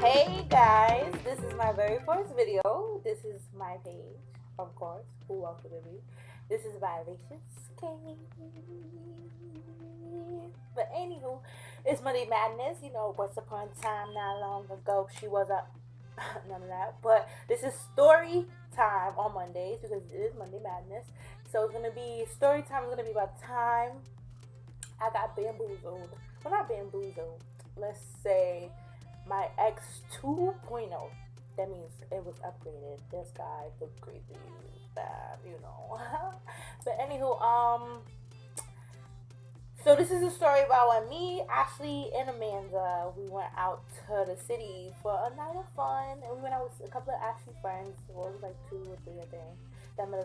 Hey guys, this is my very first video. This is my page, of course. Who else would it be? This is Vivacious K. But anywho, it's Monday Madness. You know, once upon a time, not long ago, she was a none of that. But this is story time on Mondays because it is Monday Madness. So it's gonna be story time. Is gonna be about time I got bamboozled. Well, not bamboozled. Let's say my X 2.0. That means it was upgraded. This guy looked crazy, bad, you know. But anywho, so this is a story about when me, Ashley, and Amanda we went out to the city for a night of fun, and we went out with a couple of Ashley friends. Well, it was like 2 or 3, I think, that met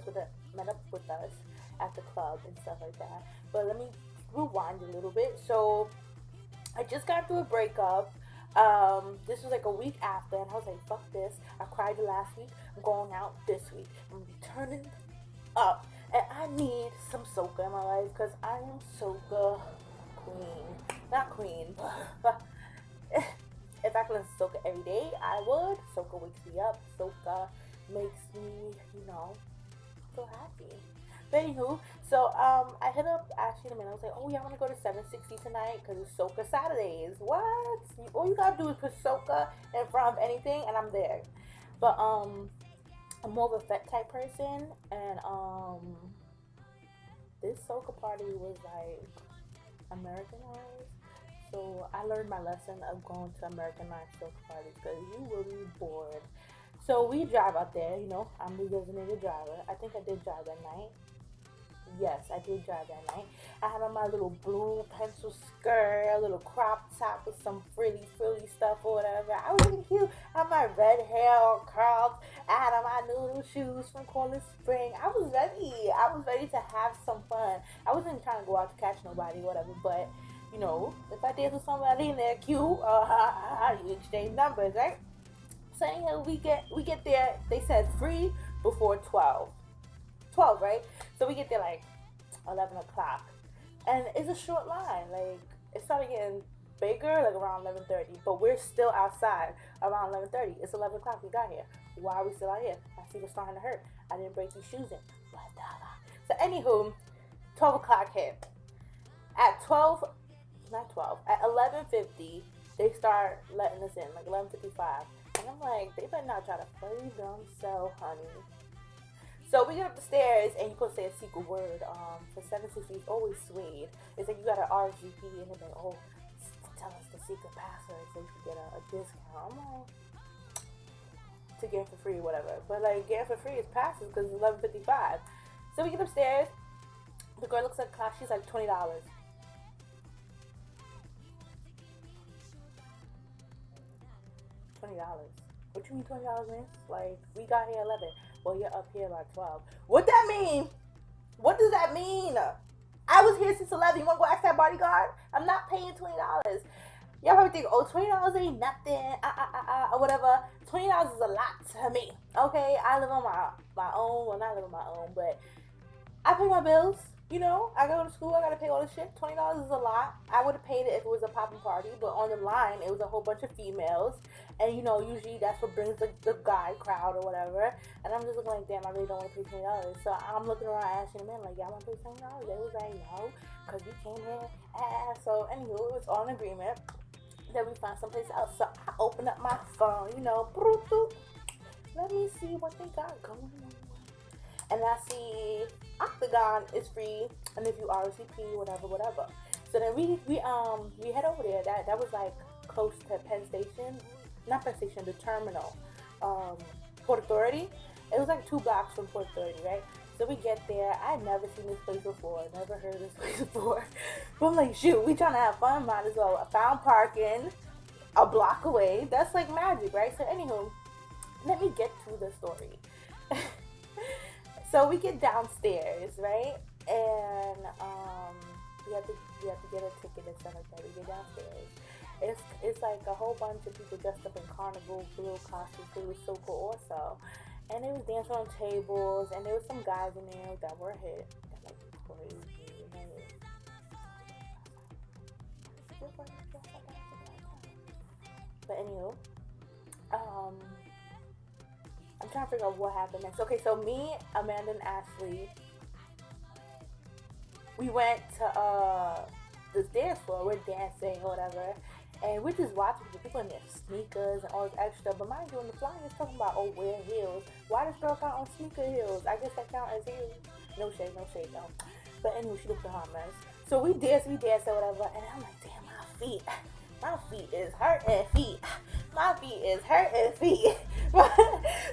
up with us at the club and stuff like that. But let me rewind a little bit. So I just got through a breakup. This was like a week after, and I was like, fuck this. I cried last week. I'm going out this week. I'm gonna be turning up. And I need some soca in my life because I am soca queen. Not queen, but if I could listen to soca every day, I would. Soca wakes me up. Soca makes me, so happy. But anywho, so I hit up Ashley in a minute. I was like, oh yeah, I want to go to 760 tonight because it's Soca Saturdays. What? All you gotta do is put Soca in front of anything, and I'm there. But I'm more of a fet type person, and this Soca party was like Americanized. So I learned my lesson of going to Americanized Soca parties because you will be bored. So we drive out there, I'm the designated driver. I think I did drive that night. Yes, I did drive that night. I had on my little blue pencil skirt, a little crop top with some frilly stuff or whatever. I was looking cute. I had my red hair all curled. I had on my new little shoes from Coral Spring. I was ready. I was ready to have some fun. I wasn't trying to go out to catch nobody, whatever, but if I did with somebody and they're cute, you exchange numbers, right? So anyhow, we get there. They said free before 12. 12, right? So we get there like 11 o'clock. And it's a short line. Like, it started getting bigger like around 11:30. But we're still outside around 11:30. It's 11 o'clock. We got here. Why are we still out here? My feet are starting to hurt. I didn't break these shoes in. What the hell? So anywho, 12 o'clock hit. At 12, not 12, at 11:50, they start letting us in, like 11:55. And I'm like, they better not try to play themselves, honey. So we get up the stairs, and you supposed to say a secret word. For 760, it's always Suede. It's like you got an RSVP, and they're like, oh, tell us the secret password so you can get a discount. I'm like, to get it for free or whatever. But like, get it for free is passes because it's 11:55. So we get upstairs. The girl looks at the clock. She's like, $20. $20. What you mean $20, man? Like, we got here 11. Well, you're up here by 12. What that mean? What does that mean? I was here since 11. You want to go ask that bodyguard? I'm not paying $20. Y'all probably think, oh, $20 ain't nothing, or whatever. $20 is a lot to me. Okay, I live on my own. Well, not live on my own, but I pay my bills. I go to school. I gotta pay all this shit. $20 is a lot. I would have paid it if it was a popping party, but on the line it was a whole bunch of females, and usually that's what brings the guy crowd or whatever. And I'm just looking like, damn, I really don't want to pay $20. So I'm looking around asking the men like, y'all want to pay $20? They was like, no, cause we came here. So anywho, it was all in agreement that we find someplace else. So I open up my phone, let me see what they got going on. And I see Octagon is free, and if you RSVP, whatever. So then we head over there. That was like close to Penn Station, not Penn Station, the terminal, Port Authority. It was like 2 blocks from Port Authority, right? So we get there. I'd never seen this place before. Never heard of this place before. But I'm like, shoot, we trying to have fun, might as well. I found parking a block away. That's like magic, right? So anywho, let me get to the story. So we get downstairs, right? And we have to get a ticket and stuff like that. We get downstairs. It's like a whole bunch of people dressed up in carnival blue costumes. It was so cool also. And they was dancing on tables, and there was some guys in there that were hit. That like crazy. But anywho, I'm trying to figure out what happened next. Okay, so me, Amanda, and Ashley, we went to this dance floor. We're dancing or whatever, and we're just watching the people in their sneakers and all this extra. But mind you, in the flyer, it's talking about, oh, wear heels. Why does girl count on sneaker heels? I guess that count as heels. No shade, no shade, no. But anyway, she looked harmless. So we danced or whatever, and I'm like, damn, my feet is hurting feet. My feet is hurting feet.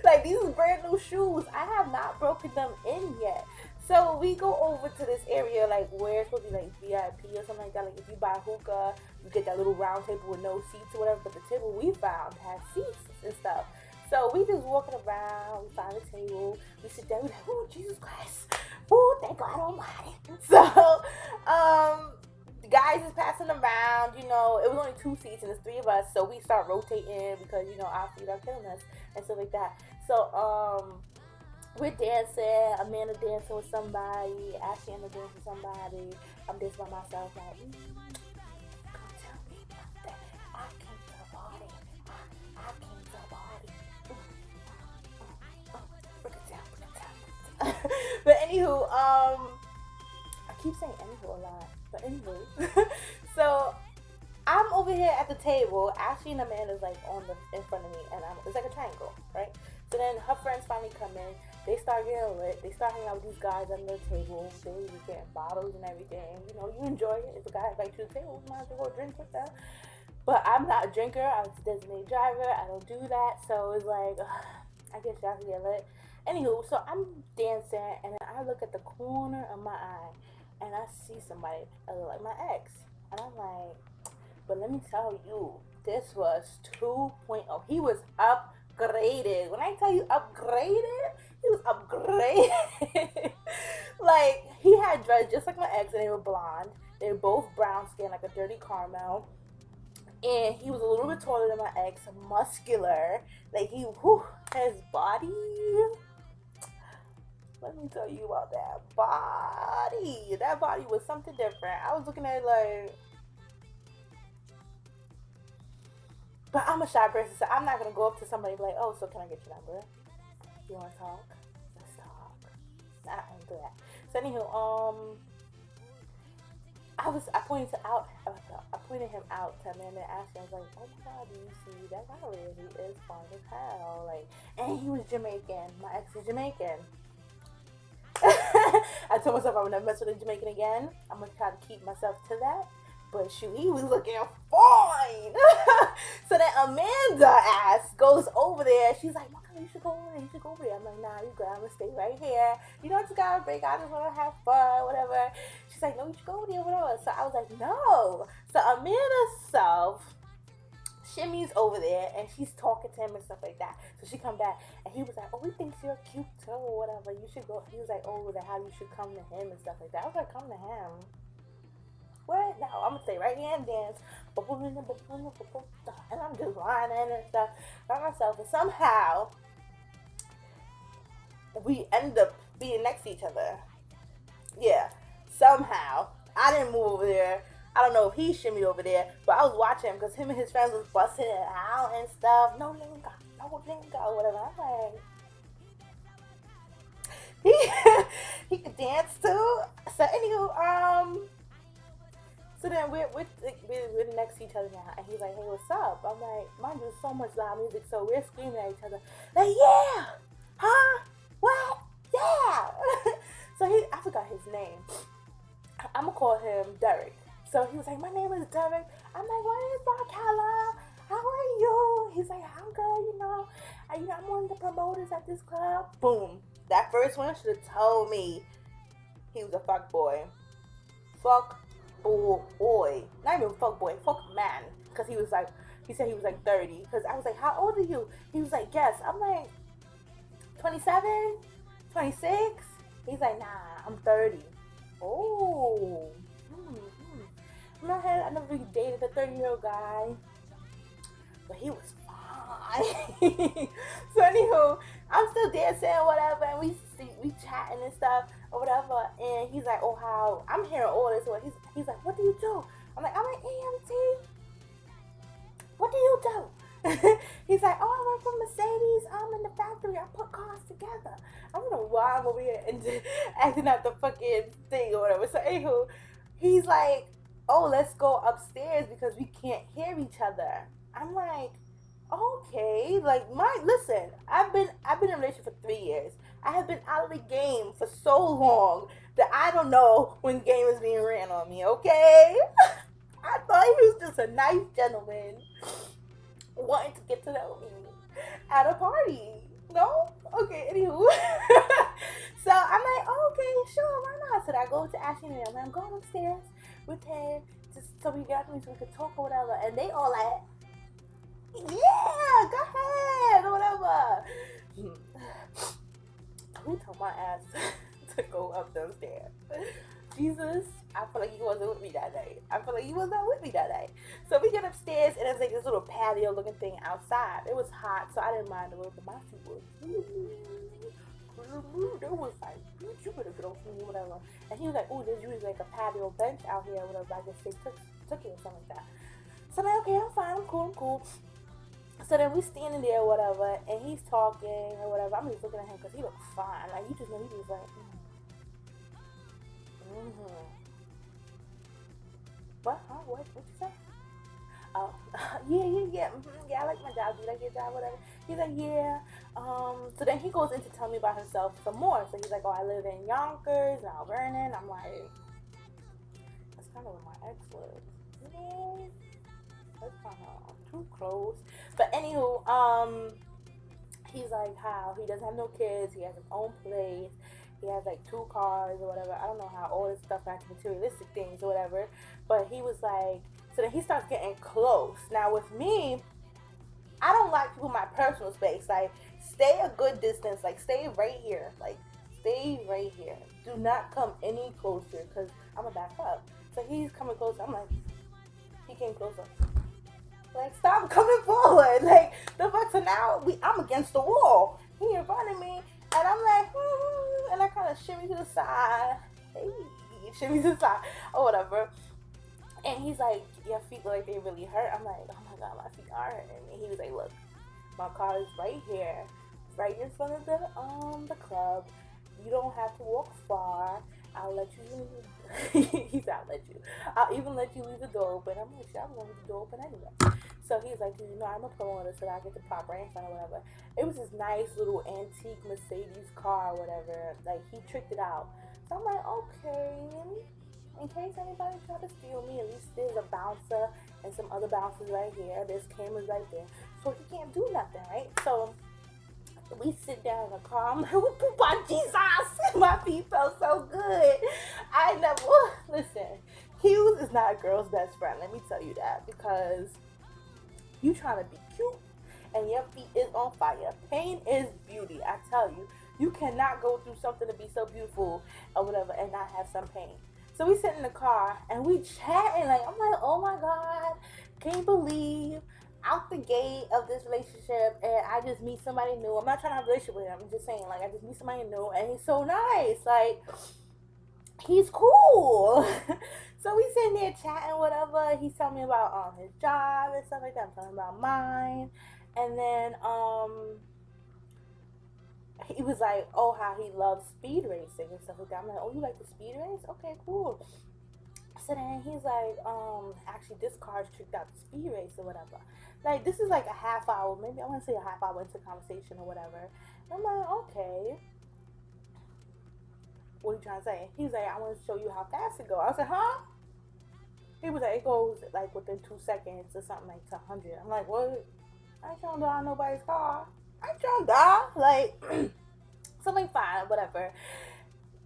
Like, these is brand new shoes. I have not broken them in yet. So we go over to this area, like where it's supposed to be like VIP or something like that. Like if you buy hookah, you get that little round table with no seats or whatever. But the table we found had seats and stuff. So we just walking around, we find a table, we sit down, we like, oh, Jesus Christ. Oh, thank God Almighty. So, the guys is passing around, you know, it was only 2 seats and there's 3 of us. So we start rotating because, you know, our feet are killing us and stuff like that. So, we're dancing, Amanda dancing with somebody, Ashley and dancing with somebody. I'm dancing by myself, like, come tell me about that. I came to the party. I came to the party. Break it down. But anywho, I keep saying anywho a lot. But anywho, so I'm over here at the table. Ashley and Amanda's like in front of me, and it's like a triangle, right? So then her friends finally come in. They start getting lit. They start hanging out with these guys under the table. They were getting bottles and everything. You know, you enjoy it. If a guy invites you to the table, you might as well go drink with them. But I'm not a drinker. I'm a designated driver. I don't do that. So it's like, I guess y'all can get lit. Anywho, so I'm dancing, and then I look at the corner of my eye, and I see somebody that look like my ex. And I'm like, but let me tell you, this was 2.0. He was upgraded. When I tell you upgraded, he was upgraded. Like, he had dreads just like my ex, and they were blonde. They were both brown skin, like a dirty caramel. And he was a little bit taller than my ex, muscular. Like, his body. Let me tell you about that body. That body was something different. I was looking at it like, but I'm a shy person, so I'm not gonna go up to somebody and be like, oh, so can I get your number? You wanna talk? Let's talk. Nah, I don't do that. So anywho, I pointed him out to Amanda and Ashley. I was like, oh my God, do you see that guy over there? He is fine as hell. Like, and he was Jamaican. My ex is Jamaican. I told myself I would never mess with a Jamaican again. I'm gonna try to keep myself to that. But shoot, he was looking fine. So then Amanda goes over there. She's like, Mom, you should go over there. You should go over there. I'm like, nah, you good. I'm going to stay right here. You know, I just got a break. I just want to have fun, whatever. She's like, no, you should go over there, whatever. So I was like, no. So Amanda's self shimmies over there, and she's talking to him and stuff like that. So she come back, and he was like, oh, we think you're cute too, or whatever. You should go. He was like, oh, how you should come to him and stuff like that. I was like, come to him. What? No, I'm gonna stay right here and dance. And I'm just whining and stuff by myself. And somehow, we end up being next to each other. Yeah, somehow. I didn't move over there. I don't know if he shimmied over there, but I was watching him because him and his friends was busting it out and stuff. No lingo, whatever. I'm like, he could dance too. So anywho, so then we're next to each other now, and he's like, hey, what's up? I'm like, mind you, so much loud music, so we're screaming at each other, like, yeah, huh, what, yeah. So I forgot his name. I'm gonna call him Derek. So he was like, my name is Derek. I'm like, what is Raquel? How are you? He's like, I'm good, you know, I'm one of the promoters at this club. Boom. That first one should have told me he was a fuck boy. Fuck boy. Not even fuck boy, fuck man. Because he said he was like 30. Because I was like, how old are you? He was like, yes. I'm like, 27? 26? He's like, nah, I'm 30. Oh. I never really dated a 30-year-old guy. But he was fine. So anywho, I'm still dancing or whatever, and we chatting and stuff or whatever, and he's like, oh, how, I'm hearing all this, or he's like, what do you do? I'm like, I'm an EMT. What do you do? He's like, oh, I work for factory. I put cars together. I don't know why I'm over here and acting out the fucking thing or whatever. So anywho, he's like, oh, let's go upstairs because we can't hear each other. I'm like, okay, like listen, I've been in a relationship for 3 years. I have been out of the game for so long that I don't know when game is being ran on me, okay? I thought he was just a nice gentleman wanting to get to know me at a party. No? Okay, anywho. So I'm like, oh, okay, sure, why not? So I go to Ashley and I'm going upstairs with him just so we got me so we could talk or whatever. And they all like, yeah, go ahead, or whatever. Who told my ass to go up those stairs? Jesus, I feel like he wasn't with me that day. I feel like he was not with me that day. So we get upstairs, and it's like this little patio looking thing outside. It was hot, so I didn't mind the way the my feet was. There was like, you better get off me, whatever. And he was like, oh, there's usually like a patio bench out here, whatever. I guess they took it or something like that. So I'm like, okay, I'm fine, I'm cool. So then we standing there, whatever, and he's talking or whatever. I'm just looking at him because he looked fine. Like, you just know he was like, What? Huh? What you say? Oh, yeah. Yeah, I like my job. Do you like your job? Whatever. He's like, yeah. So then he goes in to tell me about himself some more. So he's like, oh, I live in Yonkers, Mount Vernon. I'm like, that's kind of where my ex lives. That's kind of too close. But anywho, he's like how he doesn't have no kids. He has his own place. He has like 2 cars or whatever. I don't know how all this stuff got to materialistic things or whatever. But he was like, so then he starts getting close. Now with me, I don't like people in my personal space. Like, stay a good distance. Like, stay right here. Like, stay right here. Do not come any closer because I'm going to back up. So he's coming closer. I'm like, he came closer. Like, stop coming forward. Like, the fuck, so now I'm against the wall. He in front of me. And I'm like, and I kind of shimmy to the side. Hey, shimmy to the side. Or whatever. And he's like, your feet look like they really hurt. I'm like, oh my God, my feet are hurting. And he was like, look, my car is right here. Right in front of the club. You don't have to walk far. I'll let you he said, I'll even let you leave the door open. I'm like, shit, I'm going to leave the door open anyway. So he's like, you know, I'm a promoter, so I get the pop right in front or whatever. It was this nice little antique Mercedes car or whatever. Like, he tricked it out. So I'm like, okay, in case anybody try to steal me, at least there's a bouncer and some other bouncers right here. There's cameras right there. So he can't do nothing, right? So we sit down in the car. I'm like, oh my Jesus! My feet felt so good. I never, listen, Hughes is not a girl's best friend. Let me tell you that. Because you trying to be cute and your feet is on fire. Pain is beauty. I tell you. You cannot go through something to be so beautiful or whatever and not have some pain. So we sit in the car and we chatting. Like, I'm like, oh my God. Can't believe out the gate of this relationship and I just meet somebody new. I'm not trying to have a relationship with him. I'm just saying, like, I just meet somebody new and he's so nice. Like, he's cool. So we sitting there chatting, whatever. He's telling me about his job and stuff like that. I'm talking about mine. And then he was like, oh, how he loves speed racing and stuff like that. I'm like, oh, you like to speed race? Okay, cool. So then he's like, actually this car's tricked out to speed race or whatever. Like, this is like a half hour, maybe I want to say a half hour into conversation or whatever. And I'm like, okay. What are you trying to say? He's like, I want to show you how fast it goes. I was like, huh? He was like, it goes like within 2 seconds or something like to 100. I'm like, what? I ain't trying to die on nobody's car. I ain't trying to die. Like, something fine, whatever.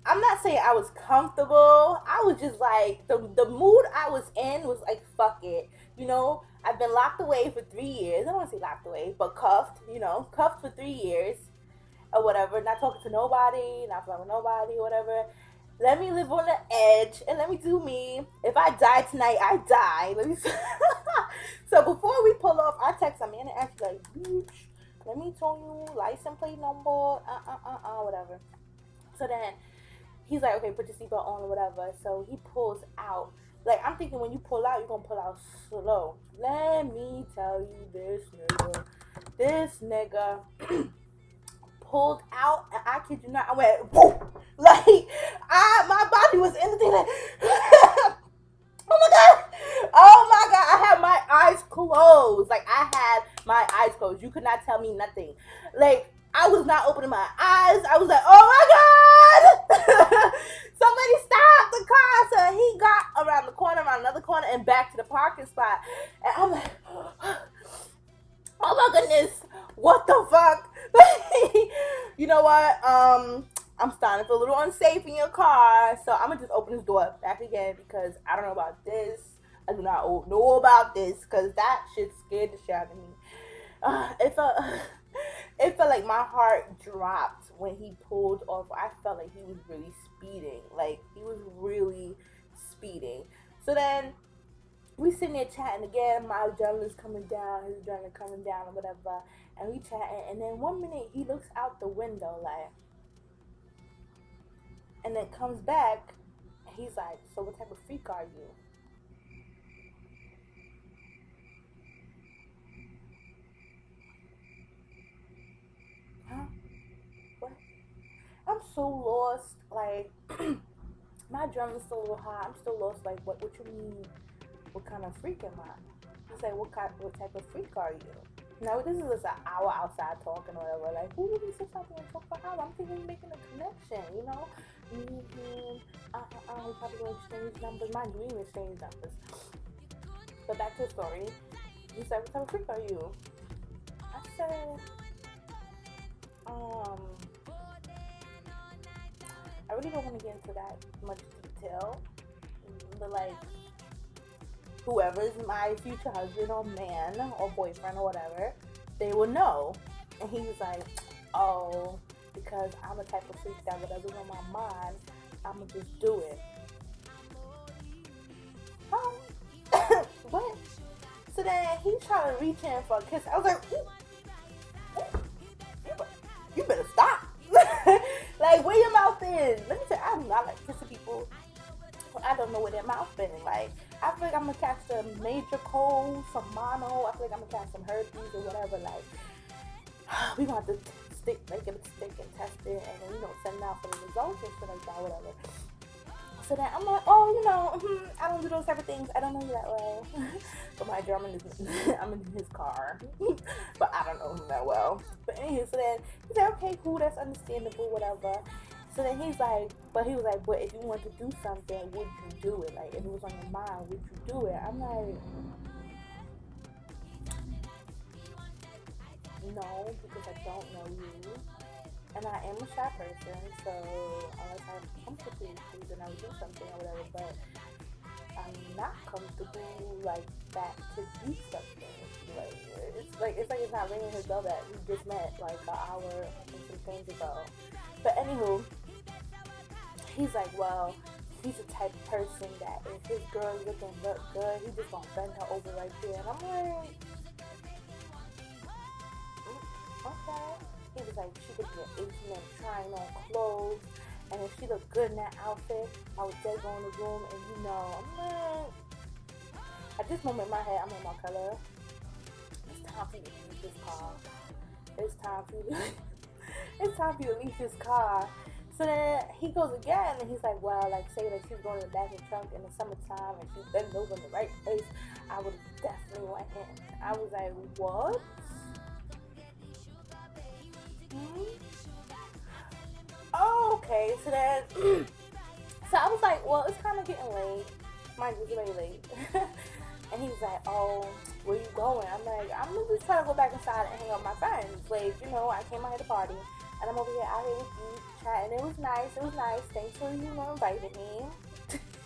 I'm not saying I was comfortable. I was just like, the mood I was in was like, fuck it. You know, I've been locked away for 3 years. I don't want to say locked away, but cuffed, you know, cuffed for 3 years or whatever. Not talking to nobody, not talking to nobody or whatever. Let me live on the edge and let me do me. If I die tonight, I die. Let me. So before we pull off, I text a man and ask like, bitch, let me tell you, license plate number, whatever. So then he's like, okay, put your seatbelt on or whatever. So he pulls out. Like, I'm thinking when you pull out, you're going to pull out slow. Let me tell you, this nigga pulled out, and I kid you not, I went, whoa! Like, my body was in the thing, like, oh my god! Oh my god! I had my eyes closed. Like, I had my eyes closed. You could not tell me nothing. Like, I was not opening my eyes. I was like, oh my god! Somebody stop the car! So he got around the corner, around another corner, and back to the parking spot. And I'm like, oh my goodness, what the fuck? You know what? I'm starting to feel a little unsafe in your car, so I'm gonna just open this door back again because I don't know about this. I do not know about this because that shit scared the shit out of me. It felt, it felt like my heart dropped when he pulled off. I felt like he was really speeding, like he was really speeding. So then we sitting there chatting again. My adrenaline's coming down, his adrenaline coming down, or whatever. And we chatting, and then one minute he looks out the window, like, and then comes back. And he's like, "So what type of freak are you?" Huh? What? I'm so lost. Like, my adrenaline's still a little high. I'm still lost. Like, what you mean? What kind of freak am I? He's like, what type of freak are you? Now this is just an hour outside talking or whatever. Like, who would we sit out there and talk for an hour? I'm thinking we're making a connection, you know? We probably gonna exchange numbers. Mind you, we even exchange numbers. But back to the story. He said, what type of freak are you? I said, I really don't want to get into that much detail. But like, whoever is my future husband or man or boyfriend or whatever, they will know. And he was like, oh, because I'm the type of freak that whatever's on my mind, I'm going to just do it. What? So then he tried to reach in for a kiss. I was like, ooh, you better stop. Like, where your mouth is? Let me tell you, I do not like kissing people. I don't know where their mouth been. Like, I feel like I'm gonna catch the major cold, some mono. I feel like I'm gonna catch some herpes or whatever. Like, we gonna have to stick, make it a stick and test it, and then send it out for the results and shit like that, whatever. So then I'm like, oh, I don't do those type of things. I don't know you that well. But my German is, I'm in his car, but I don't know him that well. But anyway, so then he said, okay, cool, that's understandable, whatever. So then he was like, but if you want to do something, would you do it? Like, if it was on your mind, would you do it? I'm like, no, because I don't know you. And I am a shy person, so unless I'm comfortable with you, then I would do something or whatever. But I'm not comfortable like that to do something. Like it's not ringing his bell that we just met like an hour and some things ago. But anywho, he's like, well, he's the type of person that if his girl looking look good, he just gonna bend her over right there. And I'm like, okay. He was like, she could be an H&M trying on clothes, and if she looked good in that outfit, I would just go in the room, and I'm like, at this moment in my head, I'm in my color. It's time for you to leave this car. It's time for you. It's time for you to leave this car. So then he goes again, and he's like, well, like, say that she's going to the back of the trunk in the summertime, and she's bending over in the right place, I would definitely want him. I was like, what? Oh, okay, so then, so I was like, well, it's kind of getting late. Mind you, it's very late. And he was like, oh, where you going? I'm like, I'm just trying to go back inside and hang out with my friends. Like, I came out here to party, and I'm over here out here with you, chatting. It was nice. Thanks for, inviting me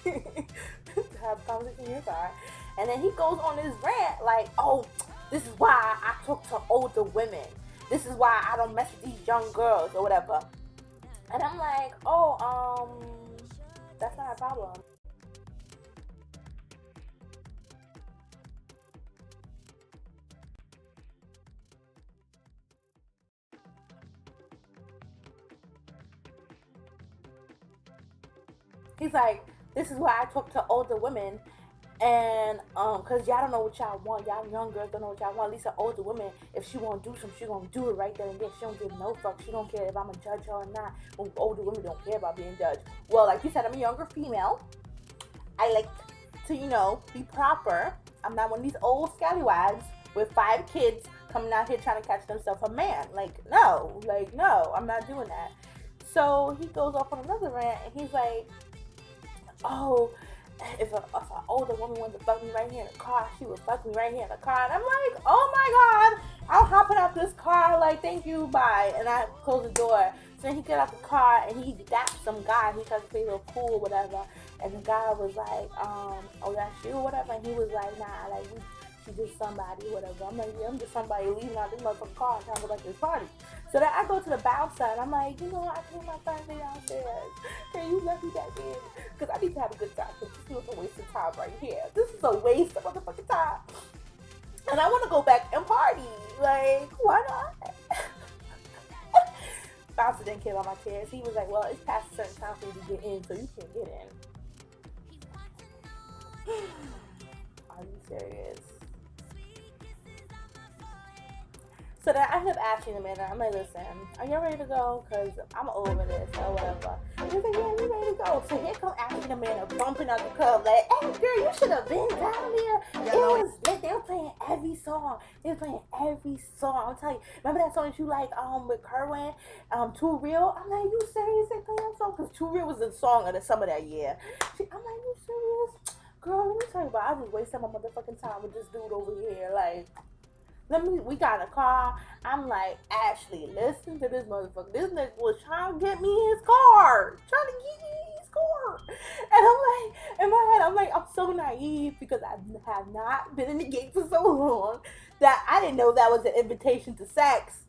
to have a conversation in your car. And then he goes on this rant, like, oh, this is why I talk to older women. This is why I don't mess with these young girls or whatever. And I'm like, oh, that's not a problem. He's like, this is why I talk to older women. And cause y'all don't know what y'all want. Y'all young girls don't know what y'all want. At least an older woman, if she want to do something, she gonna do it right there and then. She don't give no fuck. She don't care if I'm a judge her or not. Well, older women don't care about being judged. Well, like you said, I'm a younger female. I like to, be proper. I'm not one of these old scallywags with 5 kids coming out here trying to catch themselves a man. No, I'm not doing that. So he goes off on another rant and he's like, oh, if an older woman wanted to fuck me right here in the car, she would fuck me right here in the car. And I'm like, oh my God, I'm hopping out this car, like, thank you, bye. And I close the door. So then he get out the car and he dapped some guy. He tried to play real cool or whatever. And the guy was like, oh, that's you or whatever. And he was like, nah, like, she just somebody, whatever. I'm like, yeah, I'm just somebody leaving out this motherfucking car and trying to go back to this party. So then I go to the bouncer and I'm like, I told my friend to downstairs. Can you let me back in? Because I need to have a good time. Because this is a waste of time right here. This is a waste of motherfucking time. And I want to go back and party. Like, why not? Bouncer didn't care about my tears. He was like, well, it's past a certain time for you to get in, so you can't get in. Are you serious? So then I end up asking him, and I'm like, listen, are you ready to go? Because I'm over this or whatever. And he's like, yeah, we ready to go. So here come Ashley and Amanda bumping out the club like, hey, girl, you should have been down there. They were playing every song. They were playing every song. I'm telling you. Remember that song that you like with Kerwin, Too Real? I'm like, you serious? They playing that song? Because Too Real was the song of the summer that year. I'm like, you serious? Girl, let me tell you about I just wasted my motherfucking time with this dude over here. Like, we got in a car. I'm like, Ashley, listen to this motherfucker. This nigga was trying to get me his car. Trying to get me his car. And I'm like, in my head, I'm like, I'm so naive because I have not been in the game for so long that I didn't know that was an invitation to sex.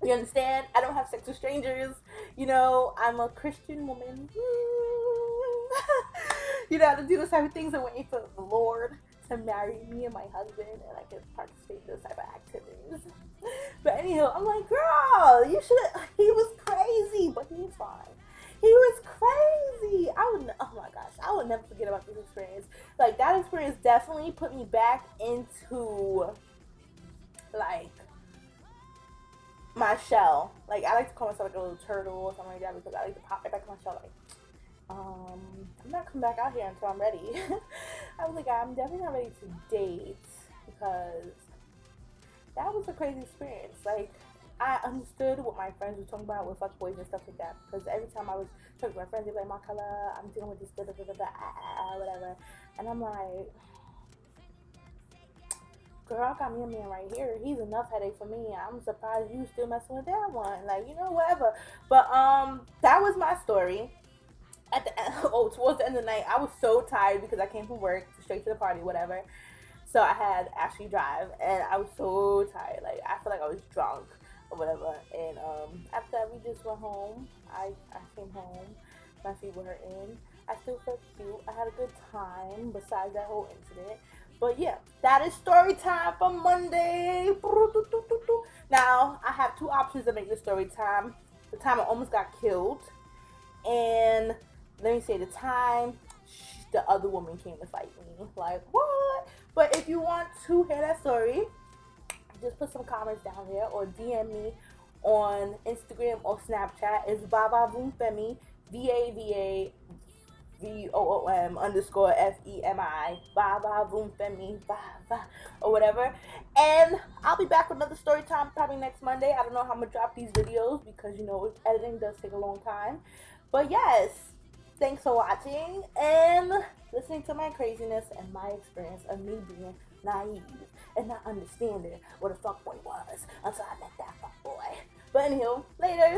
You understand? I don't have sex with strangers. I'm a Christian woman. To do those type of things. I'm waiting for the Lord to marry me and my husband, and I can participate in those type of activities. But anyhow, I'm like, girl, you should. He was crazy, but he was fine. He was crazy. Oh my gosh, I would never forget about this experience. Like, that experience definitely put me back into, like, my shell. Like, I like to call myself like a little turtle or something like that because I like to pop right back in my shell. Like, I'm not coming back out here until I'm ready. I was like, I'm definitely not ready to date because that was a crazy experience. Like, I understood what my friends were talking about with fuckboys and stuff like that because every time I was talking to my friends, they'd be like, Markella, I'm dealing with this, whatever. And I'm like, girl, I got me a man right here. He's enough headache for me. I'm surprised you still messing with that one. Like, whatever. But, that was my story. At the end, towards the end of the night, I was so tired because I came from work straight to the party, whatever. So I had Ashley drive, and I was so tired. Like, I feel like I was drunk or whatever. And after that, we just went home. I came home. My feet were hurting. I still felt cute. I had a good time besides that whole incident. But yeah, that is story time for Monday. Now, I have 2 options to make this story time. The time I almost got killed, and let me say the time the other woman came to fight me. Like, what? But if you want to hear that story, just put some comments down there or DM me on Instagram or Snapchat. It's Baba Voomfemi, VAVA VOOM underscore FEMI, Baba Voomfemi, Baba, or whatever. And I'll be back with another story time probably next Monday. I don't know how I'm gonna drop these videos because editing does take a long time. But yes, thanks for watching and listening to my craziness and my experience of me being naive and not understanding what a fuckboy was until I met that fuckboy. But anywho, later.